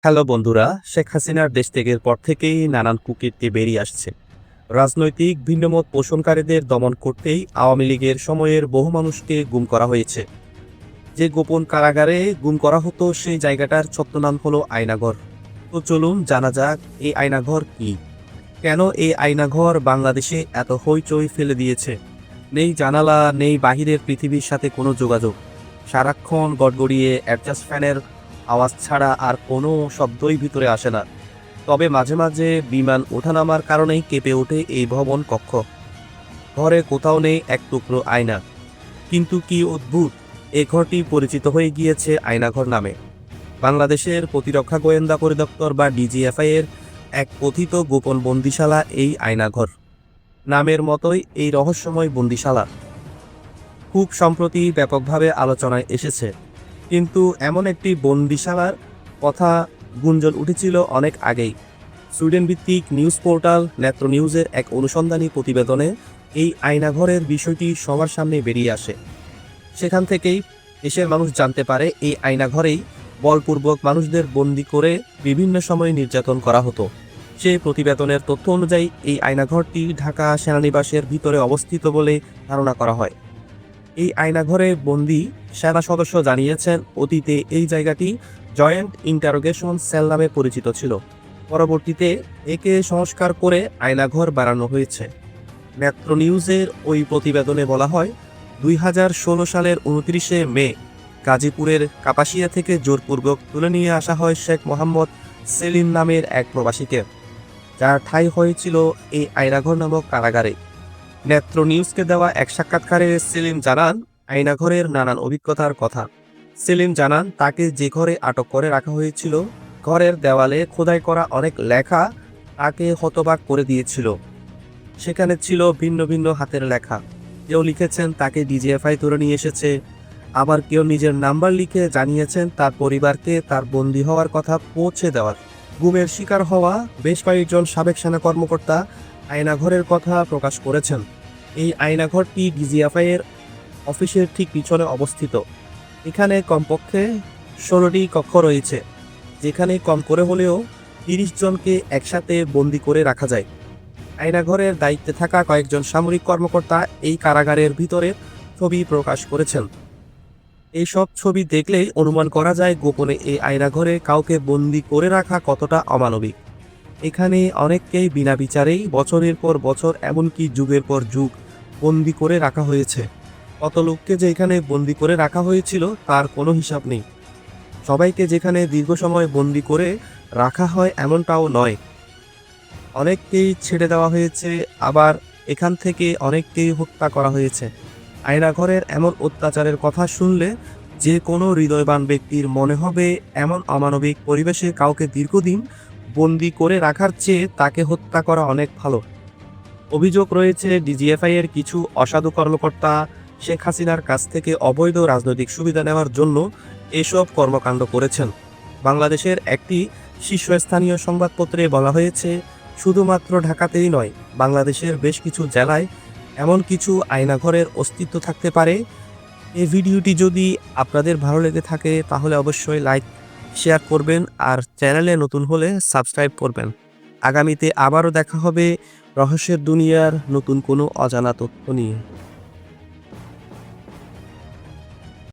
Hello বন্ধুরা, শেখ হাসিনার দেশ ত্যাগের পর থেকেই নানান কুকীর্তি বেরিয়ে আসছে। রাজনৈতিক ভিন্নমত পোষণকারীদের দমন করতেই আওয়ামী লীগের সময়ের বহু মানুষকে গুম করা হয়েছে। যে গোপন কারাগারে গুম করা হতো সেই জায়গাটার ছদ্মনাম হলো আয়নাঘর। তো চলুন জানা যাক এই আয়নাঘর কি, কেন এই আয়নাঘর বাংলাদেশে এত হইচই ফেলে দিয়েছে। নেই জানালা, নেই বাহিরের পৃথিবীর সাথে কোনো যোগাযোগ, সারাক্ষণ গড়গড়িয়ে অ্যাডজাস্ট ফ্যানের আওয়াজ ছাড়া আর কোনো শব্দই ভিতরে আসে না। তবে মাঝে মাঝে বিমান ওঠানামার কারণেই কেঁপে ওঠে এই ভবন কক্ষ। ঘরে কোথাও নেই এক টুকরো আয়না, কিন্তু কি অদ্ভুত, এ ঘরটি পরিচিত হয়ে গিয়েছে আয়নাঘর নামে। বাংলাদেশের প্রতিরক্ষা গোয়েন্দা পরিদপ্তর বা ডিজিএফআই এর এক কথিত গোপন বন্দিশালা এই আয়নাঘর। নামের মতোই এই রহস্যময় বন্দিশালা খুব সম্প্রতি ব্যাপকভাবে আলোচনায় এসেছে। কিন্তু এমন একটি বন্দিশালার কথা গুঞ্জন উঠেছিল অনেক আগেই। সুইডেন ভিত্তিক নিউজ পোর্টাল নেত্র নিউজের এক অনুসন্ধানী প্রতিবেদনে এই আয়নাঘরের বিষয়টি সবার সামনে বেরিয়ে আসে। সেখান থেকেই দেশের মানুষ জানতে পারে এই আয়নাঘরেই বলপূর্বক মানুষদের বন্দি করে বিভিন্ন সময় নির্যাতন করা হতো। সেই প্রতিবেদনের তথ্য অনুযায়ী এই আয়নাঘরটি ঢাকা সেনানিবাসের ভিতরে অবস্থিত বলে ধারণা করা হয়। এই আয়নাঘরে বন্দি সেনা সদস্য জানিয়েছেন অতীতে এই জায়গাটি জয়েন্ট ইন্টারোগেশন সেল নামে পরিচিত ছিল। পরবর্তীতে একে সংস্কার করে আয়নাঘর বানানো হয়েছে। নেত্র নিউজের ওই প্রতিবেদনে বলা হয়, 2016 সালের 29শে মে গাজীপুরের কাপাসিয়া থেকে জোরপূর্বক তুলে নিয়ে আসা হয় শেখ মোহাম্মদ সেলিম নামের এক প্রবাসীকে, যার ঠাঁই হয়েছিল এই আয়নাঘর নামক কারাগারে। নেত্র নিউজকে দেওয়া এক সাক্ষাৎকারে সেলিম জানান আয়নাঘরের নানান অভিজ্ঞতার কথা। সেলিম জানান তাকে যে ঘরে আটক করে রাখা হয়েছিল, ঘরের দেওয়ালে খোদাই করা অনেক লেখা তাকে হতবাক করে দিয়েছিল। সেখানে ছিল ভিন্ন ভিন্ন হাতের লেখা। কেউ লিখেছেন তাকে ডিজিএফআই তুলে নিয়ে এসেছে, আবার কেউ নিজের নাম্বার লিখে জানিয়েছেন তার পরিবারকে তার বন্দী হওয়ার কথা পৌঁছে দেওয়ার। গুমের শিকার হওয়া বেশ কয়েকজন সাবেক সেনা কর্মকর্তা আয়নাঘরের কথা প্রকাশ করেছেন। এই আয়নাঘরটি ডিজিএফআই এর অফিসের ঠিক পিছনে অবস্থিত। এখানে কমপক্ষে 16টি কক্ষ রয়েছে, যেখানে কম করে হলেও 30 জনকে একসাথে বন্দি করে রাখা যায়। আয়নাঘরের দায়িত্বে থাকা কয়েকজন সামরিক কর্মকর্তা এই কারাগারের ভিতরে ছবি প্রকাশ করেছেন। এইসব ছবি দেখলেই অনুমান করা যায় গোপনে এই আয়নাঘরে কাউকে বন্দি করে রাখা কতটা অমানবিক। এখানে অনেককেই বিনা বিচারেই বছরের পর বছর, এমনকি যুগের পর যুগ বন্দি করে রাখা হয়েছে। কত লোককে যে এখানে বন্দি করে রাখা হয়েছিল তার কোনো হিসাব নেই। সবাইকে যেখানে দীর্ঘ সময় বন্দি করে রাখা হয় এমনটাও নয়। অনেককেই ছেড়ে দেওয়া হয়েছে, আবার এখান থেকে অনেককেই হত্যা করা হয়েছে। আয়নাঘরের এমন অত্যাচারের কথা শুনলে যে কোনো হৃদয়বান ব্যক্তির মনে হবে এমন অমানবিক পরিবেশে কাউকে দীর্ঘদিন বন্দি করে রাখার চেয়ে তাকে হত্যা করা অনেক ভালো। অভিযোগ রয়েছে ডিজিএফআই এর কিছু অসাধু কর্মকর্তা শেখ হাসিনার কাছ থেকে অবৈধ রাজনৈতিক সুবিধা নেওয়ার জন্য এসব কর্মকাণ্ড করেছেন। বাংলাদেশের একটি শীর্ষস্থানীয় সংবাদপত্রে বলা হয়েছে, শুধুমাত্র ঢাকাতেই নয়, বাংলাদেশের বেশ কিছু জেলায় এমন কিছু আয়নাঘরের অস্তিত্ব থাকতে পারে। এই ভিডিওটি যদি আপনাদের ভালো লেগে থাকে তাহলে অবশ্যই লাইক, শেয়ার করবেন, আর চ্যানেলে নতুন হলে সাবস্ক্রাইব করবেন। আগামীতে আবারও দেখা হবে রহস্যের দুনিয়ার নতুন কোনো অজানা তথ্য নিয়ে।